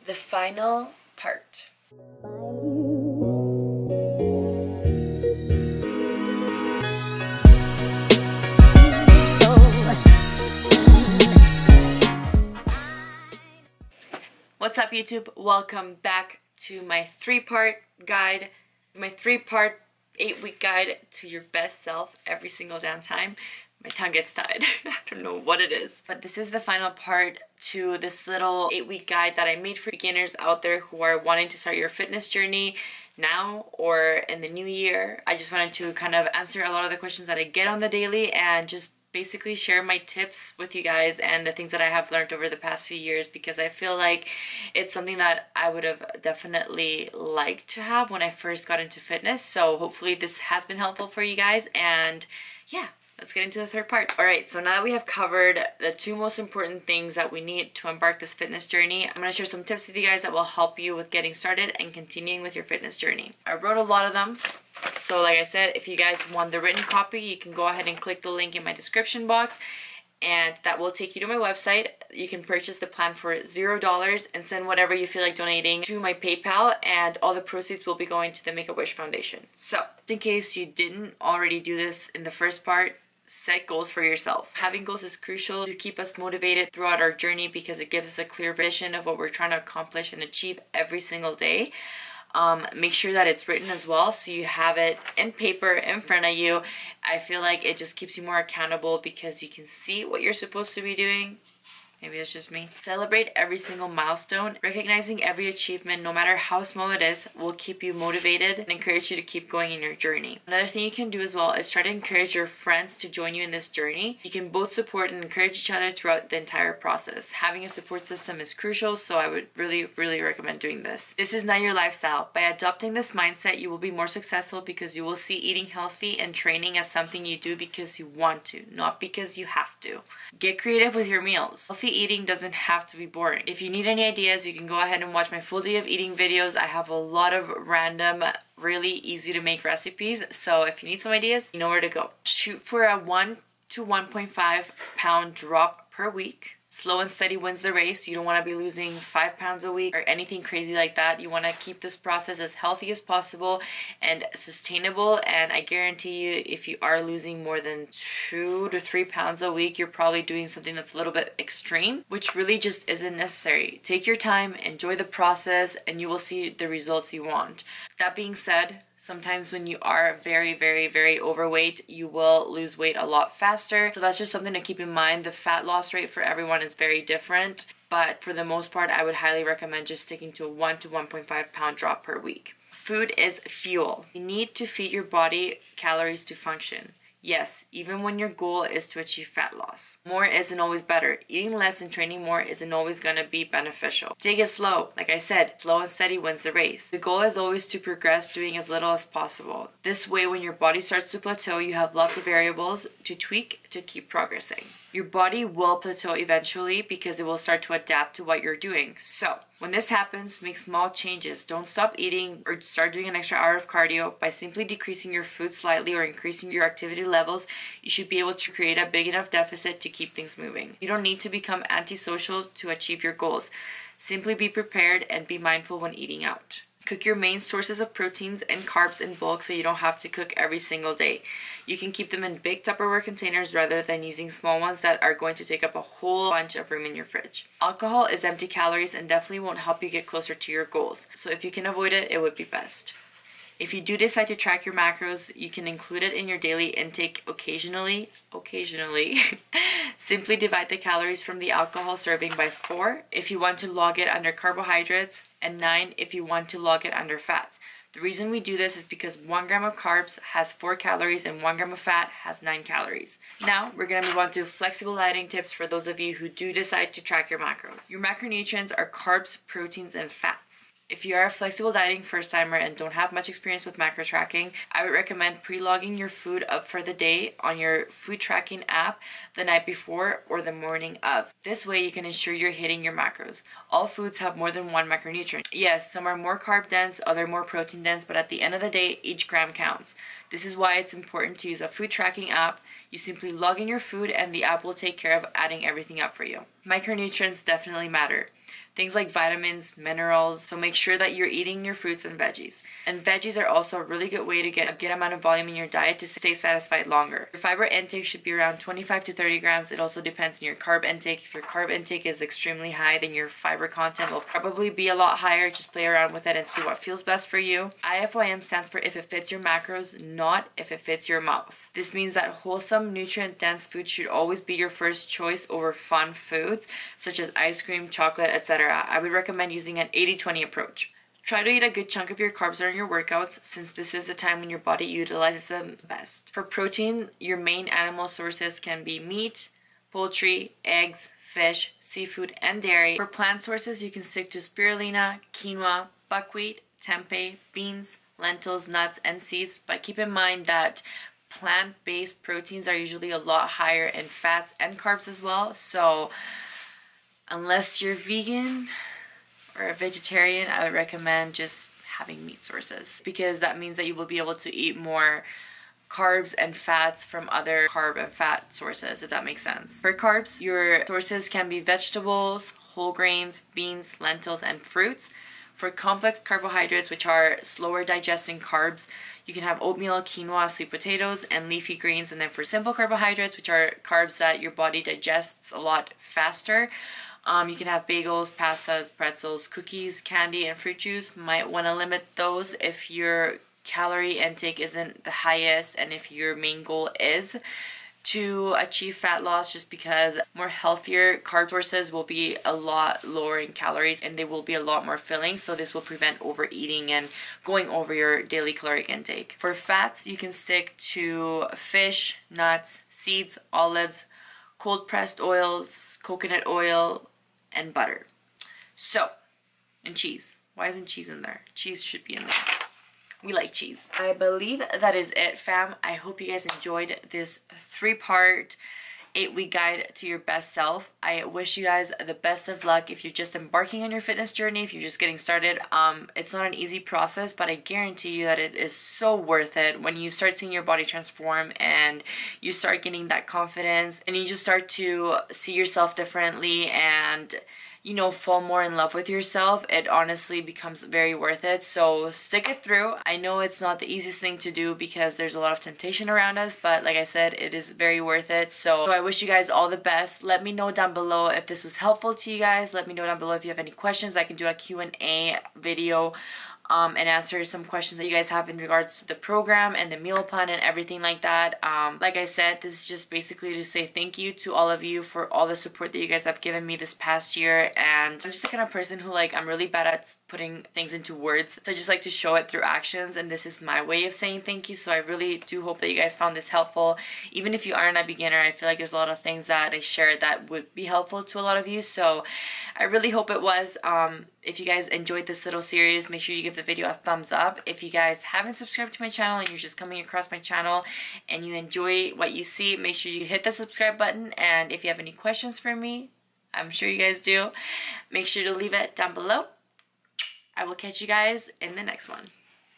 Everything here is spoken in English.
the final part. What's up, YouTube? Welcome back to my three-part 8-week guide to your best self every single damn time. My tongue gets tied. I don't know what it is. But this is the final part to this little 8-week guide that I made for beginners out there who are wanting to start your fitness journey now or in the new year. I just wanted to kind of answer a lot of the questions that I get on the daily and just basically share my tips with you guys and the things that I have learned over the past few years, because I feel like it's something that I would have definitely liked to have when I first got into fitness. So hopefully this has been helpful for you guys, and yeah, let's get into the third part. Alright, so now that we have covered the two most important things that we need to embark this fitness journey, I'm going to share some tips with you guys that will help you with getting started and continuing with your fitness journey. I wrote a lot of them. So like I said, if you guys want the written copy, you can go ahead and click the link in my description box, and that will take you to my website. You can purchase the plan for $0 and send whatever you feel like donating to my PayPal, and all the proceeds will be going to the Make-A-Wish Foundation. So, in case you didn't already do this in the first part, set goals for yourself. Having goals is crucial to keep us motivated throughout our journey because it gives us a clear vision of what we're trying to accomplish and achieve every single day. Make sure that it's written as well, so you have it in paper in front of you. I feel like it just keeps you more accountable because you can see what you're supposed to be doing. Maybe it's just me. Celebrate every single milestone. Recognizing every achievement, no matter how small it is, will keep you motivated and encourage you to keep going in your journey. Another thing you can do as well is try to encourage your friends to join you in this journey. You can both support and encourage each other throughout the entire process. Having a support system is crucial, so I would really recommend doing this. This is not your lifestyle. By adopting this mindset, you will be more successful because you will see eating healthy and training as something you do because you want to, not because you have to. Get creative with your meals. Healthy eating doesn't have to be boring. If you need any ideas, you can go ahead and watch my full day of eating videos. I have a lot of random, really easy to make recipes, so if you need some ideas, you know where to go. Shoot for a 1 to 1.5 pound drop per week. Slow and steady wins the race. You don't want to be losing 5 pounds a week or anything crazy like that. You want to keep this process as healthy as possible and sustainable, and I guarantee you, if you are losing more than 2 to 3 pounds a week, you're probably doing something that's a little bit extreme, which really just isn't necessary. Take your time, enjoy the process, and you will see the results you want. That being said, sometimes when you are very overweight, you will lose weight a lot faster. So that's just something to keep in mind. The fat loss rate for everyone is very different, but for the most part, I would highly recommend just sticking to a 1 to 1.5 pound drop per week. Food is fuel. You need to feed your body calories to function. Yes, even when your goal is to achieve fat loss. More isn't always better. Eating less and training more isn't always going to be beneficial. Take it slow. Like I said, slow and steady wins the race. The goal is always to progress, doing as little as possible. This way, when your body starts to plateau, you have lots of variables to tweak to keep progressing. Your body will plateau eventually because it will start to adapt to what you're doing. So, when this happens, make small changes. Don't stop eating or start doing an extra hour of cardio. By simply decreasing your food slightly or increasing your activity levels, you should be able to create a big enough deficit to keep things moving. You don't need to become antisocial to achieve your goals. Simply be prepared and be mindful when eating out. Cook your main sources of proteins and carbs in bulk so you don't have to cook every single day. You can keep them in big Tupperware containers rather than using small ones that are going to take up a whole bunch of room in your fridge. Alcohol is empty calories and definitely won't help you get closer to your goals. So if you can avoid it, it would be best. If you do decide to track your macros, you can include it in your daily intake occasionally. Simply divide the calories from the alcohol serving by 4 if you want to log it under carbohydrates, and 9 if you want to log it under fats. The reason we do this is because 1 gram of carbs has 4 calories and 1 gram of fat has 9 calories. Now, we're going to move on to flexible dieting tips for those of you who do decide to track your macros. Your macronutrients are carbs, proteins, and fats. If you are a flexible dieting first timer and don't have much experience with macro tracking, I would recommend pre-logging your food up for the day on your food tracking app the night before or the morning of. This way you can ensure you're hitting your macros. All foods have more than 1 macronutrient. Yes, some are more carb dense, other more protein dense, but at the end of the day, each gram counts. This is why it's important to use a food tracking app. You simply log in your food and the app will take care of adding everything up for you. Micronutrients definitely matter. things like vitamins, minerals. So make sure that you're eating your fruits and veggies. And veggies are also a really good way to get a good amount of volume in your diet to stay satisfied longer. Your fiber intake should be around 25 to 30 grams. It also depends on your carb intake. If your carb intake is extremely high, then your fiber content will probably be a lot higher. Just play around with it and see what feels best for you. IIFYM stands for if it fits your macros, not if it fits your mouth. This means that wholesome, nutrient-dense food should always be your first choice over fun foods such as ice cream, chocolate, etc. I would recommend using an 80-20 approach. Try to eat a good chunk of your carbs during your workouts, since this is the time when your body utilizes them best. For protein, your main animal sources can be meat, poultry, eggs, fish, seafood, and dairy. For plant sources, you can stick to spirulina, quinoa, buckwheat, tempeh, beans, lentils, nuts, and seeds, but keep in mind that plant-based proteins are usually a lot higher in fats and carbs as well. So unless you're vegan or a vegetarian, I would recommend just having meat sources, because that means that you will be able to eat more carbs and fats from other carb and fat sources, if that makes sense. For carbs, your sources can be vegetables, whole grains, beans, lentils, and fruits. For complex carbohydrates, which are slower digesting carbs, you can have oatmeal, quinoa, sweet potatoes, and leafy greens. And then for simple carbohydrates, which are carbs that your body digests a lot faster, you can have bagels, pastas, pretzels, cookies, candy, and fruit juice. Might want to limit those if your calorie intake isn't the highest and if your main goal is to achieve fat loss, just because more healthier carb sources will be a lot lower in calories and they will be a lot more filling, so this will prevent overeating and going over your daily caloric intake. For fats, you can stick to fish, nuts, seeds, olives, cold pressed oils, coconut oil, and butter. So, and cheese. Why isn't cheese in there? Cheese should be in there. We like cheese. I believe that is it, fam. I hope you guys enjoyed this 3-part 8-week guide to your best self. I wish you guys the best of luck if you're just embarking on your fitness journey, if you're just getting started. It's not an easy process, but I guarantee you that it is so worth it when you start seeing your body transform and you start getting that confidence and you just start to see yourself differently and, you know, fall more in love with yourself. It honestly becomes very worth it. So stick it through. I know it's not the easiest thing to do because there's a lot of temptation around us, but like I said, it is very worth it. So I wish you guys all the best. Let me know down below if this was helpful to you guys. Let me know down below if you have any questions. I can do a Q&A video and answer some questions that you guys have in regards to the program and the meal plan and everything like that. Like I said, this is just basically to say thank you to all of you for all the support that you guys have given me this past year. And I'm just the kind of person who, like, I'm really bad at putting things into words, so I just like to show it through actions, and this is my way of saying thank you. So I really do hope that you guys found this helpful. Even if you aren't a beginner, I feel like there's a lot of things that I shared that would be helpful to a lot of you, so I really hope it was. If you guys enjoyed this little series, make sure you give the video a thumbs up. If you guys haven't subscribed to my channel and you're just coming across my channel and you enjoy what you see, make sure you hit the subscribe button. And if you have any questions for me, I'm sure you guys do, make sure to leave it down below. I will catch you guys in the next one.